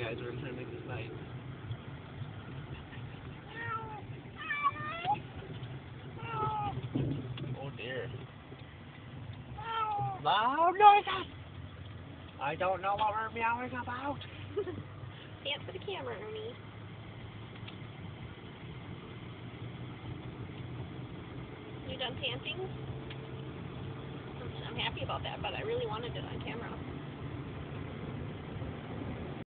guys. We're trying to make this nice. Oh dear. Loud noises! I don't know what we're meowing about. Dance for the camera, Ernie. You done panting? I'm happy about that, but I really wanted it on camera.